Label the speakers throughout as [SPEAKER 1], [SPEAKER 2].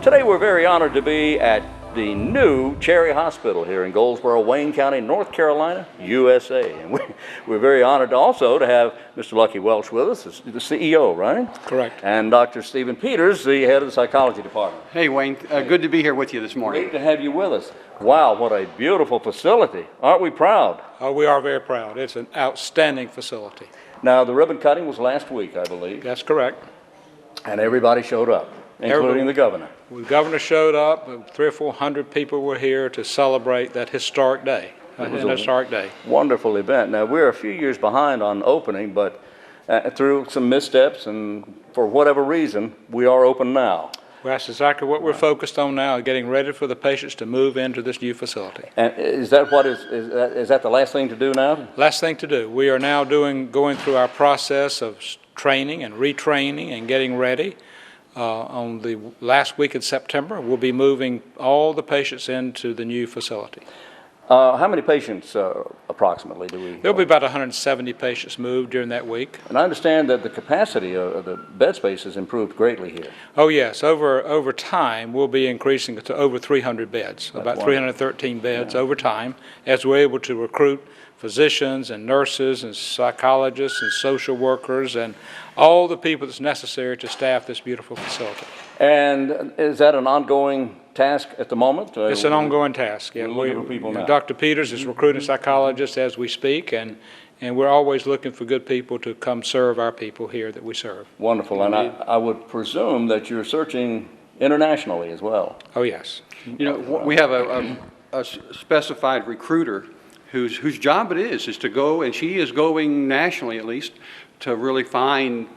[SPEAKER 1] Today we're very honored to be at the new Cherry Hospital here in Goldsboro, Wayne County, North Carolina, USA. And we're very honored also to have Mr. Lucky Welch with us, the CEO, right?
[SPEAKER 2] Correct.
[SPEAKER 1] And Dr. Stephen Peters, the head of the psychology department.
[SPEAKER 3] Hey, Wayne. Good to be here with you this morning.
[SPEAKER 1] Great to have you with us. Wow, what a beautiful facility. Aren't we proud?
[SPEAKER 2] We are very proud. It's an outstanding facility.
[SPEAKER 1] Now, the ribbon cutting was last week, I believe.
[SPEAKER 2] That's correct.
[SPEAKER 1] And everybody showed up, including the governor.
[SPEAKER 2] The governor showed up. 300 or 400 people were here to celebrate that historic day. Wonderful event. Now, we're a few years behind on opening, but through some missteps and for whatever reason, we are open now. Well, that's exactly what we're focused on now, getting ready for the patients to move into this new facility.
[SPEAKER 1] And is that the last thing to do now?
[SPEAKER 2] Last thing to do. We are now going through our process of training and retraining and getting ready. On the last week in September, we'll be moving all the patients into the new facility.
[SPEAKER 1] How many patients approximately do we?
[SPEAKER 2] There'll be about 170 patients moved during that week.
[SPEAKER 1] And I understand that the capacity of the bed space has improved greatly here.
[SPEAKER 2] Oh yes, over time we'll be increasing it to over 300 beds, about 313 beds over time, as we're able to recruit physicians and nurses and psychologists and social workers and all the people that's necessary to staff this beautiful facility.
[SPEAKER 1] And is that an ongoing task at the moment?
[SPEAKER 2] It's an ongoing task. Yeah, Dr. Peters is recruiting psychologists as we speak, and we're always looking for good people to come serve our people here that we serve.
[SPEAKER 1] Wonderful, and I would presume that you're searching internationally as well.
[SPEAKER 2] Oh yes.
[SPEAKER 3] You know, we have a specified recruiter whose job it is to go, and she is going nationally at least, to really find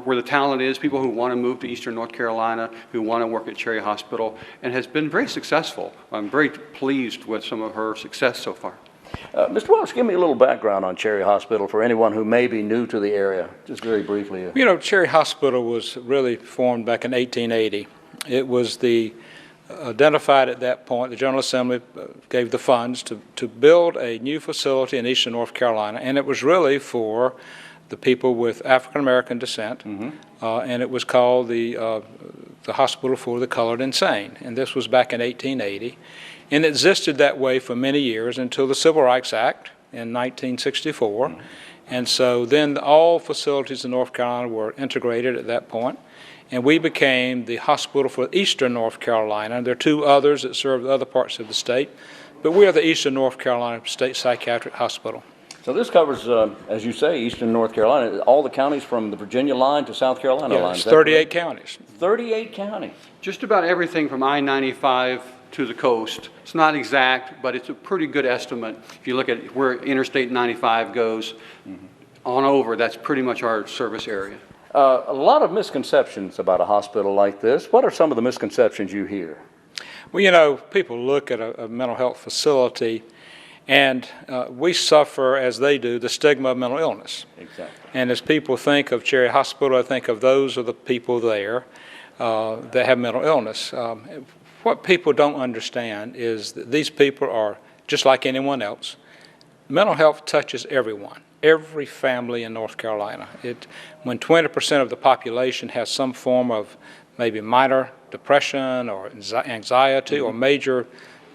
[SPEAKER 3] where the talent is, people who want to move to Eastern North Carolina, who want to work at Cherry Hospital, and has been very successful. I'm very pleased with some of her success so far.
[SPEAKER 1] Mr. Welch, give me a little background on Cherry Hospital for anyone who may be new to the area, just very briefly.
[SPEAKER 2] You know, Cherry Hospital was really formed back in 1880. It was identified at that point, the General Assembly gave the funds to build a new facility in Eastern North Carolina, and it was really for the people with African American descent, and it was called the Hospital for the Colored Insane, and this was back in 1880, and it existed that way for many years until the Civil Rights Act in 1964, and so then all facilities in North Carolina were integrated at that point, and we became the Hospital for Eastern North Carolina. There are two others that serve other parts of the state, but we are the Eastern North Carolina State Psychiatric Hospital.
[SPEAKER 1] So this covers, as you say, Eastern North Carolina, all the counties from the Virginia line to South Carolina line.
[SPEAKER 2] It's 38 counties.
[SPEAKER 1] 38 counties.
[SPEAKER 3] Just about everything from I-95 to the coast. It's not exact, but it's a pretty good estimate. If you look at where Interstate 95 goes on over, that's pretty much our service area.
[SPEAKER 1] A lot of misconceptions about a hospital like this. What are some of the misconceptions you hear?
[SPEAKER 2] Well, you know, people look at a mental health facility, and we suffer, as they do, the stigma of mental illness.
[SPEAKER 1] Exactly.
[SPEAKER 2] And as people think of Cherry Hospital, I think of those are the people there that have mental illness. What people don't understand is that these people are just like anyone else. Mental health touches everyone. Every family in North Carolina. When 20% of the population has some form of maybe minor depression or anxiety or major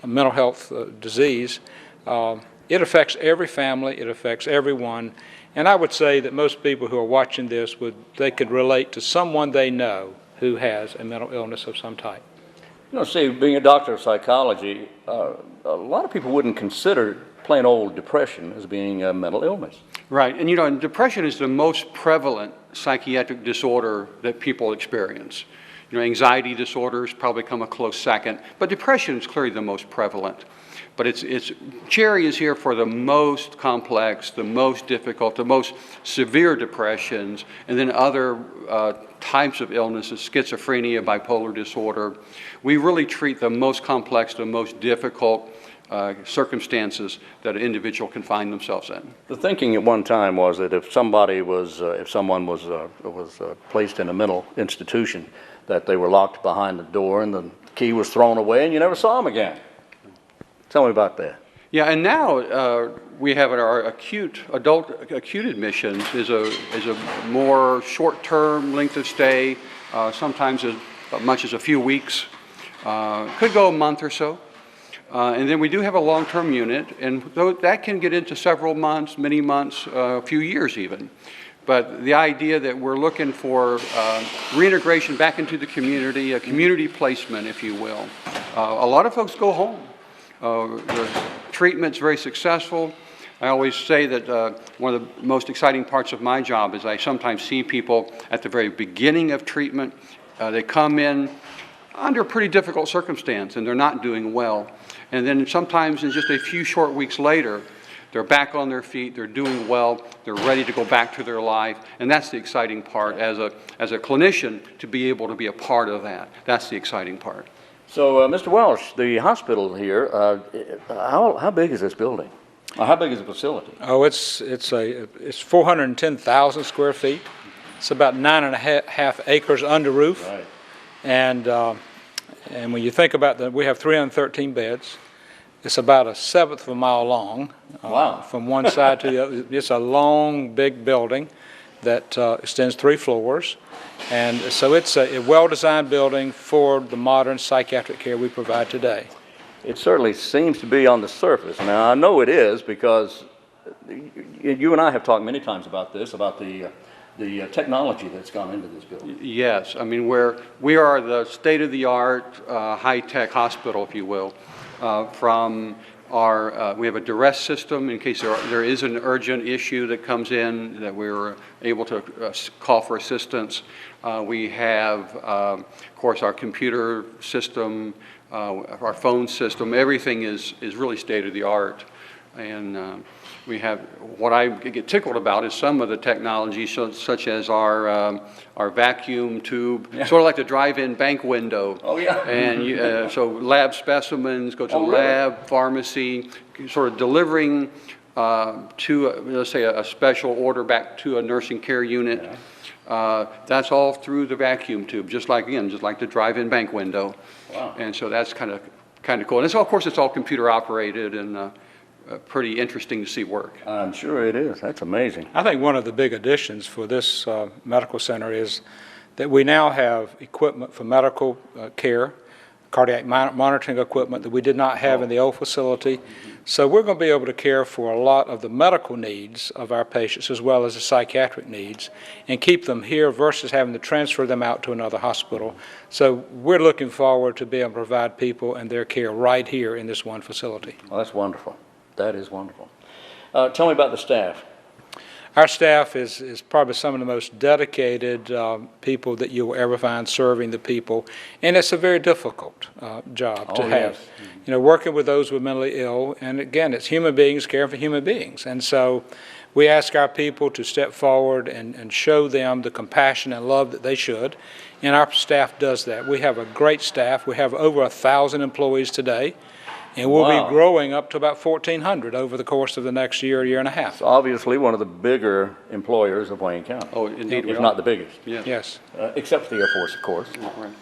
[SPEAKER 2] mental health disease, it affects every family, it affects everyone, and I would say that most people who are watching this, they could relate to someone they know who has a mental illness of some type.
[SPEAKER 1] You know, Steve, being a doctor of psychology, a lot of people wouldn't consider plain old depression as being a mental illness.
[SPEAKER 3] Right, and you know, depression is the most prevalent psychiatric disorder that people experience. You know, anxiety disorders probably come a close second, but depression is clearly the most prevalent. But Cherry is here for the most complex, the most difficult, the most severe depressions, and then other types of illnesses, schizophrenia, bipolar disorder. We really treat the most complex, the most difficult circumstances that an individual can find themselves in.
[SPEAKER 1] The thinking at one time was that if someone was placed in a mental institution, that they were locked behind the door and the key was thrown away and you never saw them again. Tell me about that.
[SPEAKER 3] Yeah, and now we have our adult acute admissions is a more short-term length of stay, sometimes as much as a few weeks. Could go a month or so. And then we do have a long-term unit, and that can get into several months, many months, a few years even. But the idea that we're looking for reintegration back into the community, a community placement, if you will. A lot of folks go home. The treatment's very successful. I always say that one of the most exciting parts of my job is I sometimes see people at the very beginning of treatment. They come in under a pretty difficult circumstance, and they're not doing well. And then sometimes in just a few short weeks later, they're back on their feet, they're doing well, they're ready to go back to their life, and that's the exciting part as a clinician, to be able to be a part of that. That's the exciting part.
[SPEAKER 1] So, Mr. Welsh, the hospital here, how big is this building? How big is the facility?
[SPEAKER 2] Oh, it's 410,000 square feet. It's about 9.5 acres under roof.
[SPEAKER 1] Right.
[SPEAKER 2] And when you think about that, we have 313 beds. It's about 1/7 of a mile long.
[SPEAKER 1] Wow.
[SPEAKER 2] From one side to the other. It's a long, big building that extends 3 floors. And so it's a well-designed building for the modern psychiatric care we provide today.
[SPEAKER 1] It certainly seems to be on the surface. Now, I know it is because you and I have talked many times about this, about the technology that's gone into this building.
[SPEAKER 3] Yes, I mean, we are the state-of-the-art, high-tech hospital, if you will. From our, we have a duress system in case there is an urgent issue that comes in that we're able to call for assistance. We have, of course, our computer system, our phone system. Everything is really state-of-the-art. And we have, what I get tickled about is some of the technology, such as our vacuum tube, sort of like the drive-in bank window.
[SPEAKER 1] Oh, yeah.
[SPEAKER 3] And so lab specimens, go to the lab, pharmacy, sort of delivering to, let's say, a special order back to a nursing care unit. Yeah. That's all through the vacuum tube, just like the drive-in bank window. Wow. And so that's kind of cool. And of course, it's all computer operated and pretty interesting to see work.
[SPEAKER 1] I'm sure it is. That's amazing.
[SPEAKER 2] I think one of the big additions for this medical center is that we now have equipment for medical care, cardiac monitoring equipment that we did not have in the old facility. So we're going to be able to care for a lot of the medical needs of our patients as well as the psychiatric needs and keep them here versus having to transfer them out to another hospital. So we're looking forward to being able to provide people and their care right here in this one facility.
[SPEAKER 1] Well, that's wonderful. That is wonderful. Tell me about the staff.
[SPEAKER 2] Our staff is probably some of the most dedicated people that you'll ever find serving the people, and it's a very difficult job to have.
[SPEAKER 1] Yes.
[SPEAKER 2] You know, working with those who are mentally ill, and again, it's human beings caring for human beings, and so we ask our people to step forward and show them the compassion and love that they should, and our staff does that. We have a great staff. We have over 1,000 employees today. And we'll be growing up to about 1,400 over the course of the next year and a half.
[SPEAKER 1] It's obviously one of the bigger employers of Wayne County.
[SPEAKER 3] Oh, indeed,
[SPEAKER 1] if not the biggest.
[SPEAKER 2] Yes.
[SPEAKER 1] Except for the Air Force, of course.
[SPEAKER 3] Right.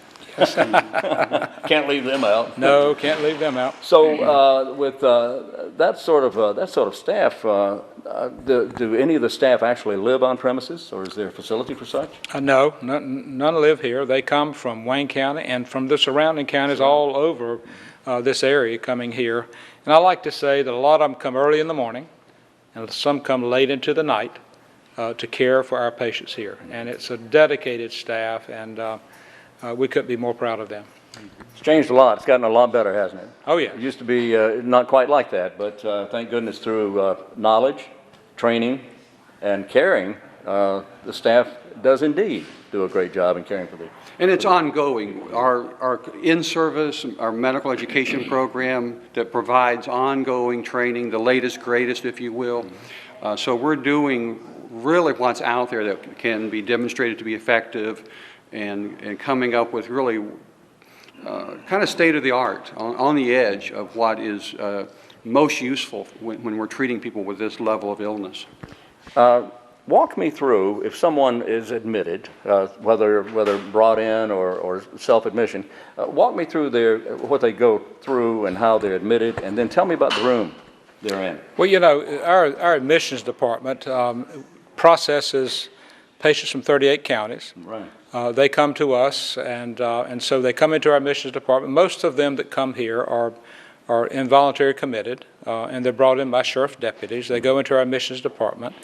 [SPEAKER 1] Can't leave them out.
[SPEAKER 2] No, can't leave them out.
[SPEAKER 1] So with that sort of staff, do any of the staff actually live on premises, or is there a facility for such?
[SPEAKER 2] No, none live here. They come from Wayne County and from the surrounding counties all over this area coming here. And I like to say that a lot of them come early in the morning and some come late into the night to care for our patients here. And it's a dedicated staff, and we couldn't be more proud of them.
[SPEAKER 1] It's changed a lot. It's gotten a lot better, hasn't it?
[SPEAKER 2] Oh, yeah.
[SPEAKER 1] It used to be not quite like that, but thank goodness through knowledge, training, and caring, the staff does indeed do a great job in caring for the.
[SPEAKER 3] And it's ongoing. Our in-service, our medical education program that provides ongoing training, the latest, greatest, if you will. So we're doing really what's out there that can be demonstrated to be effective and coming up with really kind of state-of-the-art, on the edge of what is most useful when we're treating people with this level of illness.
[SPEAKER 1] Walk me through, if someone is admitted, whether brought in or self-admission, walk me through what they go through and how they're admitted, and then tell me about the room they're in.
[SPEAKER 2] Well, you know, our admissions department processes patients from 38 counties.
[SPEAKER 1] Right.
[SPEAKER 2] they come to us, and so they come into our admissions department. Most of them that come here are involuntary committed, and they're brought in by sheriff deputies. They go into our admissions department.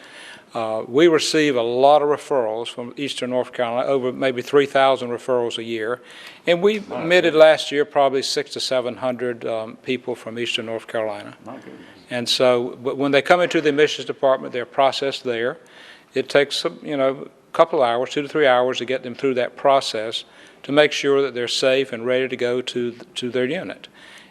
[SPEAKER 2] We receive a lot of referrals from Eastern North Carolina, over maybe 3,000 referrals a year, and we admitted last year probably 600 to 700 people from Eastern North Carolina. And so, but when they come into the admissions department, they're processed there. It takes a couple hours, 2 to 3 hours, to get them through that process to make sure that they're safe and ready to go to their unit.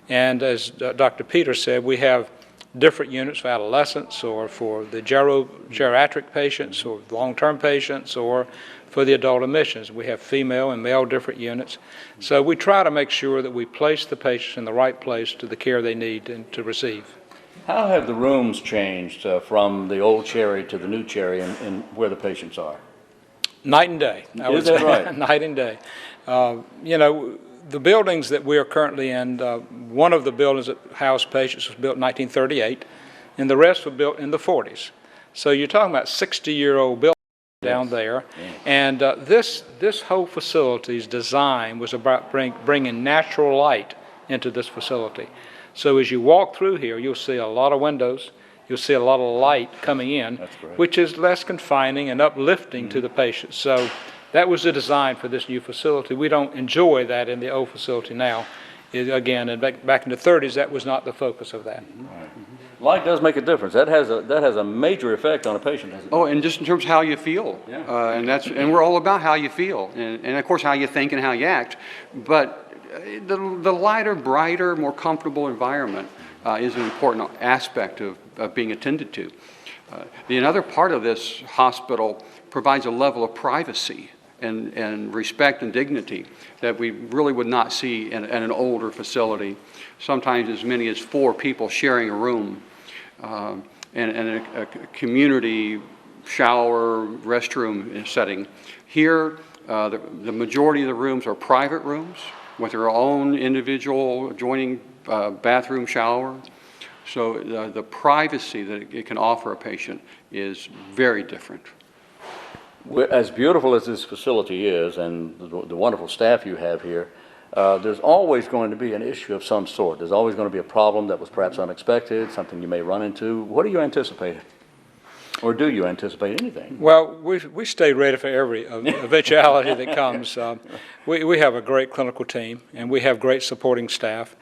[SPEAKER 2] And as Dr. Peters said, we have different units for adolescents or for the geriatric patients or long-term patients or for the adult admissions. We have female and male different units. So we try to make sure that we place the patients in the right place to the care they need and to receive.
[SPEAKER 1] How have the rooms changed from the old Cherry to the new Cherry and where the patients are?
[SPEAKER 2] Night and day.
[SPEAKER 1] Is that right?
[SPEAKER 2] Night and day. The buildings that we are currently in, one of the buildings that housed patients was built in 1938, and the rest were built in the 40s. So you're talking about 60-year-old buildings down there. And this whole facility's design was about bringing natural light into this facility. So as you walk through here, you'll see a lot of windows. You'll see a lot of light coming in, which is less confining and uplifting to the patients. So that was the design for this new facility. We don't enjoy that in the old facility now. Again, and back in the 30s, that was not the focus of that.
[SPEAKER 1] Light does make a difference. That has a major effect on a patient, doesn't it?
[SPEAKER 3] Oh, and just in terms of how you feel.
[SPEAKER 1] Yeah.
[SPEAKER 3] And we're all about how you feel, and of course how you think and how you act. But the lighter, brighter, more comfortable environment is an important aspect of being attended to. Another part of this hospital provides a level of privacy and respect and dignity that we really would not see in an older facility. Sometimes as many as 4 people sharing a room and a community shower, restroom setting. Here, the majority of the rooms are private rooms with their own individual adjoining bathroom, shower. So the privacy that it can offer a patient is very different.
[SPEAKER 1] As beautiful as this facility is and the wonderful staff you have here, there's always going to be an issue of some sort. There's always going to be a problem that was perhaps unexpected, something you may run into. What do you anticipate? Or do you anticipate anything?
[SPEAKER 2] Well, we stay ready for every eventuality that comes. We have a great clinical team, and we have great supporting staff.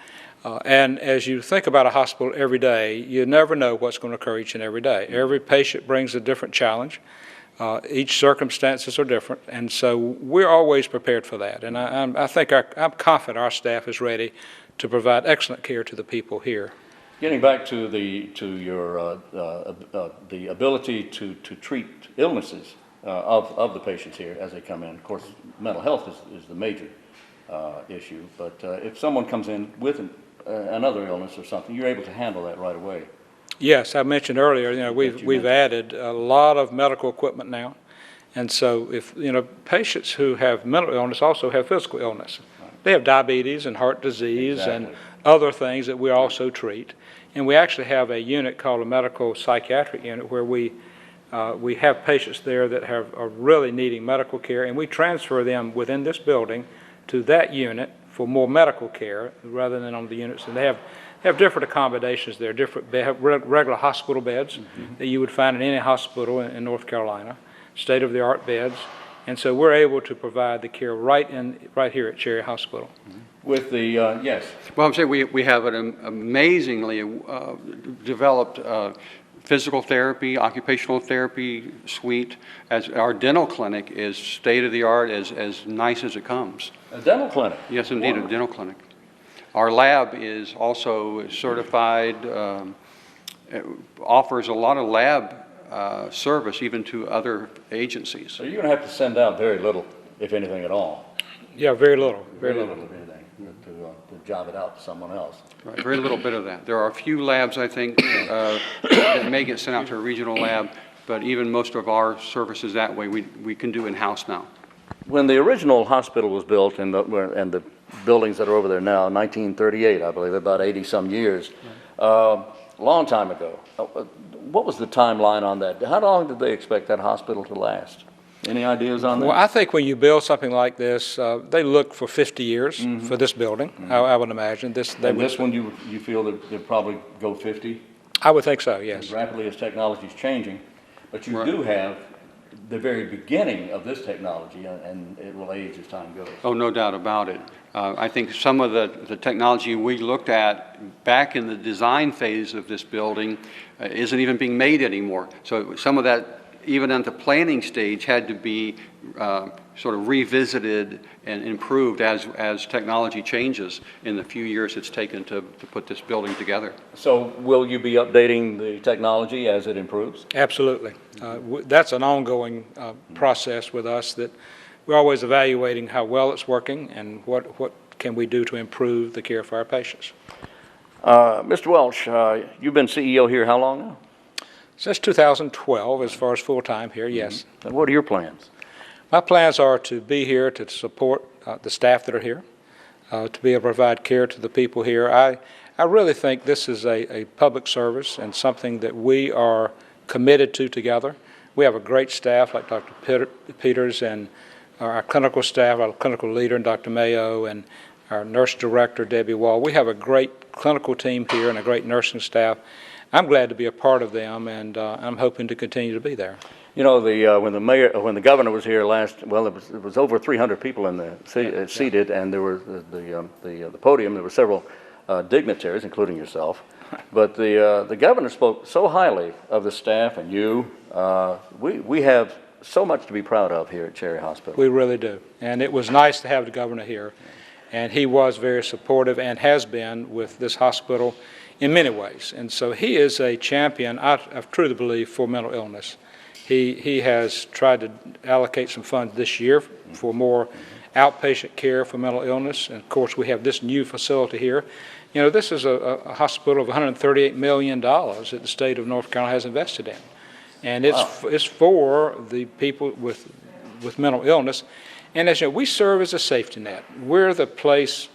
[SPEAKER 2] And as you think about a hospital every day, you never know what's going to occur each and every day. Every patient brings a different challenge. Each circumstances are different, and so we're always prepared for that. And I think I'm confident our staff is ready to provide excellent care to the people here.
[SPEAKER 1] Getting back to the ability to treat illnesses of the patients here as they come in. Of course, mental health is the major issue, but if someone comes in with another illness or something, you're able to handle that right away.
[SPEAKER 2] Yes, I mentioned earlier, we've added a lot of medical equipment now. And so if, patients who have mental illness also have physical illness. They have diabetes and heart disease and other things that we also treat. And we actually have a unit called a medical psychiatric unit where we have patients there that are really needing medical care, and we transfer them within this building to that unit for more medical care rather than on the units. And they have different accommodations there. They have regular hospital beds that you would find in any hospital in North Carolina, state-of-the-art beds, and so we're able to provide the care right here at Cherry Hospital.
[SPEAKER 1] With the yes.
[SPEAKER 3] Well, I'm saying we have an amazingly developed physical therapy, occupational therapy suite. As our dental clinic is state-of-the-art, as nice as it comes.
[SPEAKER 1] A dental clinic.
[SPEAKER 3] Yes, indeed, wonderful. A dental clinic. Our lab is also certified, offers a lot of lab service even to other agencies.
[SPEAKER 1] So you're going to have to send out very little, if anything at all.
[SPEAKER 2] Yeah, very little. Very little.
[SPEAKER 1] If anything, to job it out to someone else.
[SPEAKER 3] Right, very little bit of that. There are a few labs, I think, that may get sent out to a regional lab, but even most of our services that way we can do in-house now.
[SPEAKER 1] When the original hospital was built and the buildings that are over there now, 1938, I believe, about 80-some years, long time ago. What was the timeline on that? How long did they expect that hospital to last? Any ideas on that?
[SPEAKER 2] Well, I think when you build something like this, they look for 50 years for this building. I would imagine this.
[SPEAKER 1] And this one, you feel that they'll probably go 50?
[SPEAKER 2] I would think so. Yes.
[SPEAKER 1] As rapidly as technology is changing, but you do have the very beginning of this technology, and it will age as time goes.
[SPEAKER 3] Oh, no doubt about it. I think some of the technology we looked at back in the design phase of this building isn't even being made anymore. So some of that, even at the planning stage, had to be sort of revisited and improved as technology changes in the few years it's taken to put this building together.
[SPEAKER 1] So will you be updating the technology as it improves?
[SPEAKER 2] Absolutely. That's an ongoing process with us, that we're always evaluating how well it's working and what can we do to improve the care for our patients.
[SPEAKER 1] Mr. Welch, you've been CEO here how long now?
[SPEAKER 2] Since 2012, as far as full-time here, yes.
[SPEAKER 1] And what are your plans?
[SPEAKER 2] My plans are to be here to support the staff that are here, to be able to provide care to the people here. I really think this is a public service and something that we are committed to together. We have a great staff like Dr. Peters and our clinical staff, our clinical leader, Dr. Mayo, and our nurse director, Debbie Wall. We have a great clinical team here and a great nursing staff. I'm glad to be a part of them, and I'm hoping to continue to be there.
[SPEAKER 1] You know, when the governor was here last, well, it was over 300 people in the seated, and there were the podium. There were several dignitaries, including yourself. But the governor spoke so highly of the staff and you. We have so much to be proud of here at Cherry Hospital.
[SPEAKER 2] We really do, and it was nice to have the governor here, and he was very supportive and has been with this hospital in many ways. And so he is a champion, I truly believe, for mental illness. He has tried to allocate some funds this year for more outpatient care for mental illness. And of course, we have this new facility here. You know, this is a hospital of $138 million that the state of North Carolina has invested in. And it's for the people with mental illness. And as you know, we serve as a safety net. We're the place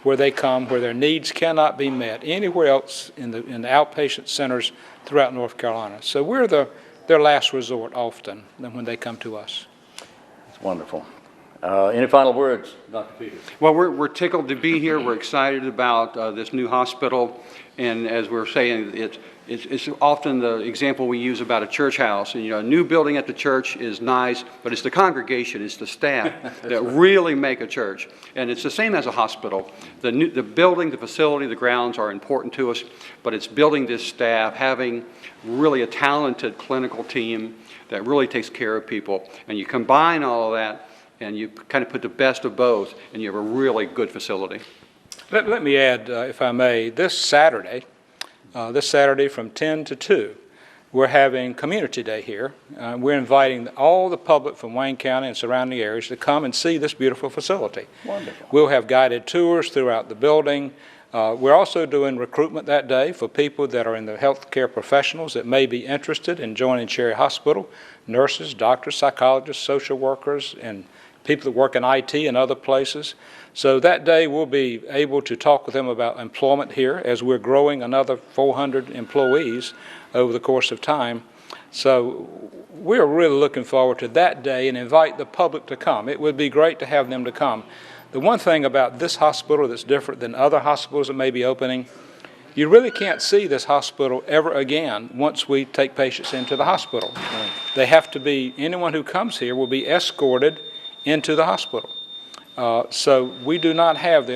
[SPEAKER 2] where they come, where their needs cannot be met anywhere else in the outpatient centers throughout North Carolina. So we're their last resort often than when they come to us.
[SPEAKER 1] It's wonderful. Any final words, Dr. Peters?
[SPEAKER 3] Well, we're tickled to be here. We're excited about this new hospital. And as we're saying, it's often the example we use about a church house. And, you know, a new building at the church is nice, but it's the congregation, it's the staff that really make a church. And it's the same as a hospital. The building, the facility, the grounds are important to us, but it's building this staff, having really a talented clinical team that really takes care of people. And you combine all of that, and you kind of put the best of both, and you have a really good facility.
[SPEAKER 2] Let me add, if I may, this Saturday from 10 to 2, we're having Community Day here. We're inviting all the public from Wayne County and surrounding areas to come and see this beautiful facility.
[SPEAKER 1] Wonderful.
[SPEAKER 2] We'll have guided tours throughout the building. We're also doing recruitment that day for people that are in the healthcare professionals that may be interested in joining Cherry Hospital, nurses, doctors, psychologists, social workers, and people that work in IT and other places. So that day we'll be able to talk with them about employment here as we're growing another 400 employees over the course of time. So we're really looking forward to that day and invite the public to come. It would be great to have them to come. The one thing about this hospital that's different than other hospitals that may be opening, you really can't see this hospital ever again once we take patients into the hospital. Right. They have to be, anyone who comes here will be escorted into the hospital. So we do not have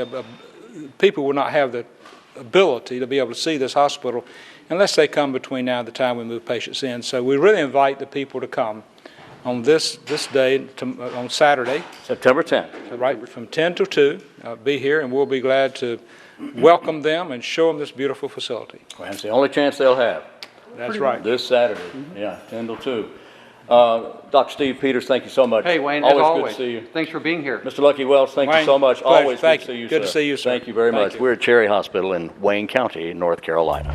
[SPEAKER 2] people will not have the ability to be able to see this hospital unless they come between now and the time we move patients in. So we really invite the people to come on this day, on Saturday.
[SPEAKER 1] September 10th.
[SPEAKER 2] Right, from 10 to 2, be here, and we'll be glad to welcome them and show them this beautiful facility.
[SPEAKER 1] Well, that's the only chance they'll have.
[SPEAKER 2] That's right.
[SPEAKER 1] This Saturday, yeah, 10 to 2. Dr. Steve Peters, thank you so much.
[SPEAKER 3] Hey, Wayne,
[SPEAKER 1] always
[SPEAKER 3] as always.
[SPEAKER 1] Good to see you.
[SPEAKER 3] Thanks for being here.
[SPEAKER 1] Mr. Lucky Wells, thank you so much.
[SPEAKER 2] Pleasure.
[SPEAKER 1] Always
[SPEAKER 2] Thank
[SPEAKER 1] good to see you,
[SPEAKER 2] Good
[SPEAKER 1] sir.
[SPEAKER 2] to see you, sir.
[SPEAKER 1] Thank you very
[SPEAKER 2] Thank
[SPEAKER 1] much.
[SPEAKER 2] you.
[SPEAKER 1] We're at Cherry Hospital in Wayne County, North Carolina.